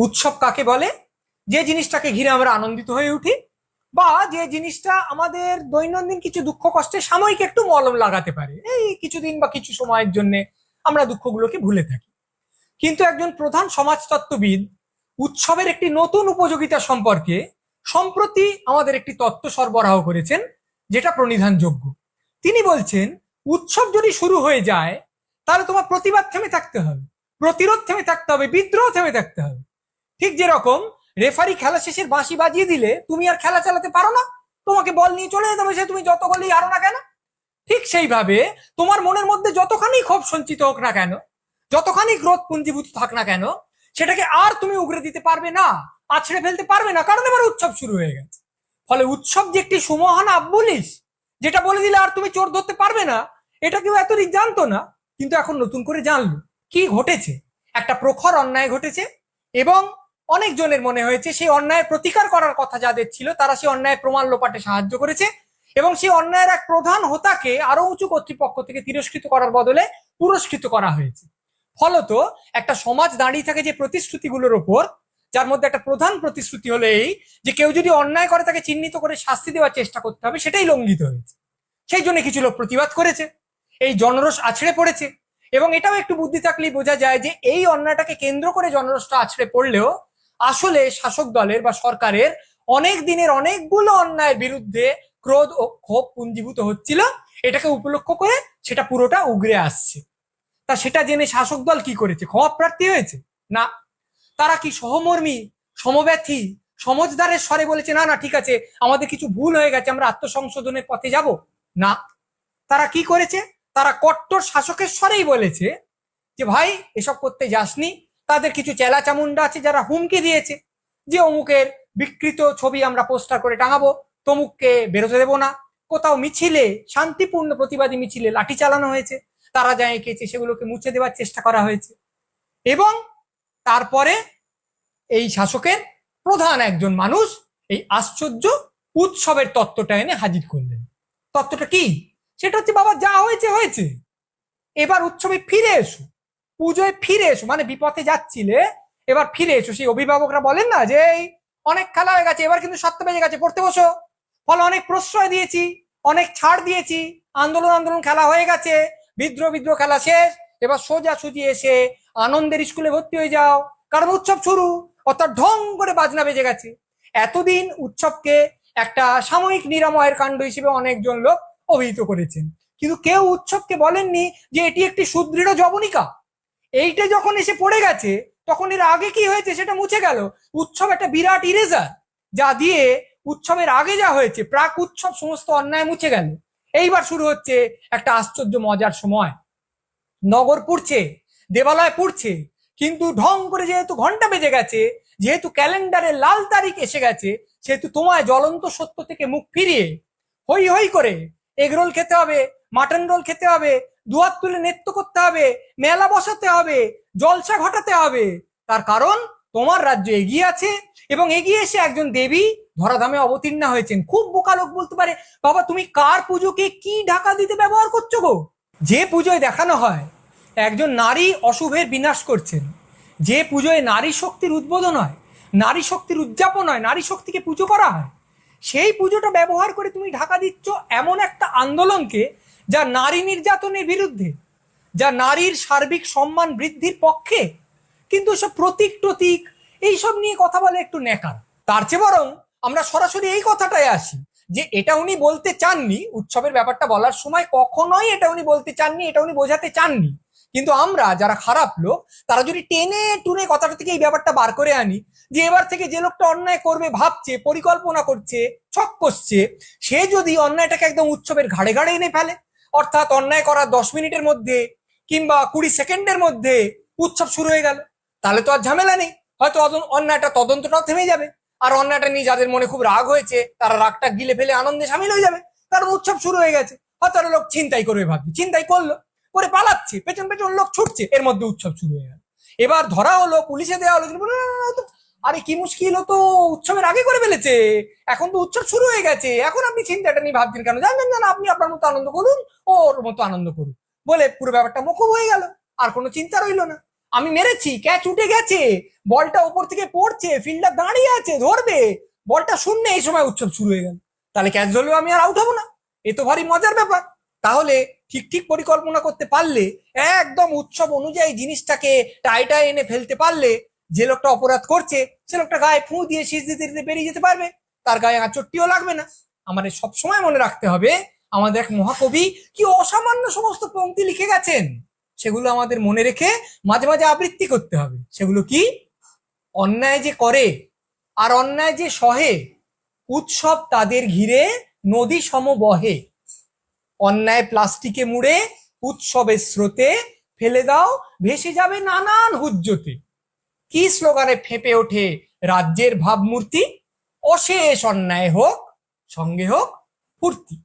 উৎসব কাকে বলে? যে জিনিসটাকে ঘিরে আমরা আনন্দিত হয়ে উঠি, বা যে জিনিসটা আমাদের দৈনন্দিন কিছু দুঃখ কষ্টে সাময়িক একটু মলম লাগাতে পারে, এই কিছুদিন বা কিছু সময়ের জন্য আমরা দুঃখগুলোকে ভুলে থাকি। কিন্তু একজন প্রধান সমাজতত্ত্ববিদ উৎসবের একটি নতুন উপযোগিতা সম্পর্কে সম্প্রতি আমাদের একটি তত্ত্ব সরবরাহ করেছেন, যেটা প্রণিধানযোগ্য। তিনি বলছেন, উৎসব যদি শুরু হয়ে যায় তাহলে তোমার প্রতিবাদ থেমে থাকতে হবে, প্রতিরোধ থেমে থাকতে হবে, বিদ্রোহ থেমে থাকতে হবে। ঠিক যেরকম রেফারি খেলা শেষের বাঁশি বাজিয়ে দিলে তুমি আর খেলা চালাতে পারো না, তোমাকে বল নিয়ে চলে যেতে হবে, সে তুমি যত গোলই হারো না কেন। ঠিক সেইভাবে তোমার মনের মধ্যে যতখানি ক্ষোভ সঞ্চিত হোক না কেন, যতখানি ক্রোধ পুঞ্জীভূত থাক না কেন, সেটাকে আর তুমি উগরে দিতে পারবে না, আছড়ে ফেলতে পারবে না, কারণ এবার উৎসব শুরু হয়ে গেছে। ফলে উৎসব যে একটি সুমহান আব্বুলিশ, যেটা বলে দিলে আর তুমি চোর ধরতে পারবে না, এটা কেউ এতদিন জানতো না, কিন্তু এখন নতুন করে জানলো। কি ঘটেছে? একটা প্রখর অন্যায় ঘটেছে, এবং অনেক জনের মনে হয়েছে সেই অন্যায়ের প্রতিকার করার কথা যাদের ছিল তারা সেই অন্যায়ের প্রমাণ লোপাটে সাহায্য করেছে, এবং সেই অন্যায়ের এক প্রধান হোতাকে আরো উঁচু কর্তৃপক্ষ থেকে তিরস্কৃত করার বদলে পুরস্কৃত করা হয়েছে। ফলত একটা সমাজ দাঁড়িয়ে থাকে যে প্রতিশ্রুতিগুলোর ওপর, যার মধ্যে একটা প্রধান প্রতিশ্রুতি হলো এই যে কেউ যদি অন্যায় করে তাকে চিহ্নিত করে শাস্তি দেওয়ার চেষ্টা করতে হবে, সেটাই লঙ্ঘিত হয়েছে। সেই জন্য কিছু লোক প্রতিবাদ করেছে, এই জনরোষ আছড়ে পড়েছে। এবং এটাও একটু বুদ্ধি থাকলেই বোঝা যায় যে এই অন্যায়টাকে কেন্দ্র করে জনরোষটা আছড়ে পড়লেও আসলে শাসক দলের বা সরকারের অনেক দিনের অনেকগুলো অন্যায়ের বিরুদ্ধে ক্রোধ ও ক্ষোভ পুঞ্জীভূত হচ্ছিল, এটাকে উপলক্ষ করে সেটা পুরোটা উগরে আসছে। তা সেটা জেনে শাসক দল কি করেছে? ক্ষমা প্রার্থী হয়েছে? না, তারা কি সহমর্মী, সমব্যথী, সমজদারের স্বরে বলেছে না না ঠিক আছে, আমাদের কিছু ভুল হয়ে গেছে, আমরা আত্মসংশোধনের পথে যাব? না, তারা কি করেছে? তারা কট্টর শাসকের স্বরেই বলেছে যে ভাই এসব করতে যাসনি। তাদের কিছু চেলা চামুন্ডা আছে যারা হুমকি দিয়েছে যে অমুকের বিকৃত ছবি আমরা পোস্টার করে টাঙাবো, তমুককে বেরোতে দেবো না। কোথাও মিছিলে, শান্তিপূর্ণ প্রতিবাদী মিছিলে লাঠি চালানো হয়েছে, তারা যা এঁকেছে সেগুলোকে মুছে দেওয়ার চেষ্টা করা হয়েছে। এবং তারপরে এই শাসকের প্রধান একজন মানুষ এই আশ্চর্য উৎসবের তত্ত্বটা এনে হাজির করলেন। তত্ত্বটা কি? সেটা হচ্ছে, বাবা যা হয়েছে হয়েছে, এবার উৎসবে ফিরে এসো, পুজোয় ফিরে এসো, মানে বিপথে যাচ্ছিলে এবার ফিরে এসো। সেই অভিভাবকরা বলেন না যে এই অনেক খেলা হয়ে গেছে, এবার কিন্তু 7টা বেজে গেছে, পড়তে বসো। ফলে অনেক প্রশ্রয় দিয়েছি, অনেক ছাড় দিয়েছি, আন্দোলন আন্দোলন খেলা হয়ে গেছে, বিদ্রোহ বিদ্রোহ খেলা শেষ, এবার সোজা সুজি এসে আনন্দের স্কুলে ভর্তি হয়ে যাও, কারণ উৎসব শুরু। অর্থাৎ ঢং করে বাজনা বেজে গেছে। এতদিন উৎসবকে একটা সাময়িক নিরাময়ের কাণ্ড হিসেবে অনেকজন লোক অভিহিত করেছেন, কিন্তু কেউ উৎসবকে বলেননি যে এটি একটি সুদৃঢ় জবনিকা। এইটা যখন এসে পড়ে গেছে, তখন এর আগে কি হয়েছে সেটা মুছে গেল। উৎসব একটা বিরাট ইরেজার, যা দিয়ে উৎসবের আগে যা হয়েছে প্রাক উৎসব সমস্ত অন্যায় মুছে গেল। এইবার শুরু হচ্ছে একটা আশ্চর্য মজার সময়। নগর পুড়ছে, দেবালয় পুড়ছে, কিন্তু ঢং করে যেহেতু ঘন্টা বেজে গেছে, যেহেতু ক্যালেন্ডারে লাল তারিখ এসে গেছে, সেহেতু তোমায় জ্বলন্ত সত্য থেকে মুখ ফিরিয়ে হই হই করে এগরোল খেতে হবে, মাটন রোল খেতে হবে, দুহাত তুলে নৃত্য করতে হবে, মেলা বসাতে হবে, জলসা ঘটাতে হবে। তার কারণ তোমার রাজ্য এগিয়ে আছে, এবং এগিয়ে এসে একজন দেবী ধরাধামে অবতীর্ণা হয়েছেন। খুব বোকা লোক বলতে পারে, বাবা তুমি কার পুজোকে কি ঢাকা দিতে ব্যবহার করছো গো? যে পুজোয় দেখানো হয় একজন নারী অশুভের বিনাশ করছেন, যে পুজোয় নারী শক্তির উদ্বোধন হয়, নারী শক্তির উদযাপন হয়, নারী শক্তিকে পুজো করা হয়, সেই পুজোটা ব্যবহার করে তুমি ঢাকা দিচ্ছ এমন একটা আন্দোলনকে যা নারী নির্যাতনের বিরুদ্ধে, যা নারীর সার্বিক সম্মান বৃদ্ধির পক্ষে। কিন্তু সব প্রতীক টতীক এইসব নিয়ে কথা বলে একটু নেকার। তার চেয়ে বরং আমরা সরাসরি এই কথাটাই আসি যে এটা উনি বলতে চাননি, উৎসবের ব্যাপারটা বলার সময় কখনোই এটা উনি বলতে চাননি, এটা উনি বোঝাতে চাননি। কিন্তু আমরা যারা খারাপ লোক, তারা যদি টেনে টুনে কথাটা থেকে এই ব্যাপারটা বার করে আনি যে এবার থেকে যে লোকটা অন্যায় করবে ভাবছে, পরিকল্পনা করছে, ছক কষছে, সে যদি অন্যায়টাকে একদম উৎসবের ঘাড়ে ঘাড়ে এনে ফেলে, অর্থাৎ অন্যায় করার 10 মিনিটের মধ্যে কিংবা 20 সেকেন্ডের মধ্যে উৎসব শুরু হয়ে গেল, তাহলে তো আর ঝামেলা নেই। হয়তো অন্যায়টা তদন্তটাও থেমে যাবে, আর অন্যায়টা নিয়ে যাদের মনে খুব রাগ হয়েছে তারা রাগটা গিলে ফেলে আনন্দে সামিল হয়ে যাবে, কারণ উৎসব শুরু হয়ে গেছে। হয়তো লোক ছিনতাই করবে ভাবছে, ছিনতাই করলো, করে পালাচ্ছে, পেছন পেছন লোক ছুটছে, এর মধ্যে উৎসব শুরু হয়ে গেল। এবার ধরা হলো, পুলিশে দেওয়া হলো, আরে কি মুশকিল, হতো উৎসবের আগে করে ফেলেছে, এখন তো উৎসব শুরু হয়ে গেছে, এখন আপনি চিন্তাটা নিয়ে ভাবছেন কেন? জানেন জান, আপনি আপনার মতো আনন্দ করুন, ওর মতো আনন্দ করুন, বলে পুরো ব্যাপারটা মকুব হয়ে গেল, আর কোনো চিন্তা রইল না। আমি মেরেছি, ক্যাচ উঠে গেছে, বলটা উপর থেকে পড়ছে, ফিল্ডার দাঁড়িয়ে আছে, ধরবে, বলটা শূন্য, এই সময় উৎসব শুরু হয়ে গেল, তাহলে ক্যাচ ধরলেও আমি আর আউট হবো না। এ তো ভারী মজার ব্যাপার। তাহলে ঠিক ঠিক পরিকল্পনা করতে পারলে, একদম উৎসব অনুযায়ী জিনিসটাকে টাইটায় এনে ফেলতে পারলে, যে লোকটা অপরাধ করছে সে লোকটা গায়ে ফু দিয়ে শীষ দিতে দিতে বেরিয়ে যেতে পারবে, তার গায়ে আঁচড়টিও লাগবে না। আমাদের সবসময় মনে রাখতে হবে, আমাদের এক মহাকবি কি অসামান্য সমস্ত পংক্তি লিখে গেছেন, সেগুলো আমাদের মনে রেখে মাঝে মাঝে আবৃত্তি করতে হবে। সেগুলো কি? অন্যায় যে করে আর অন্যায় যে সহে, উৎসব তাদের ঘিরে নদী সম বহে। অন্যায় প্লাস্টিকে মুড়ে উৎসবের স্রোতে ফেলে দাও, ভেসে যাবে নানান হুজ্জতে। কি স্লোগানে ফেঁপে ওঠে রাজ্যের ভাবমূর্তি, অশেষ অন্যায় হোক, সঙ্গে হোক ফুর্তি।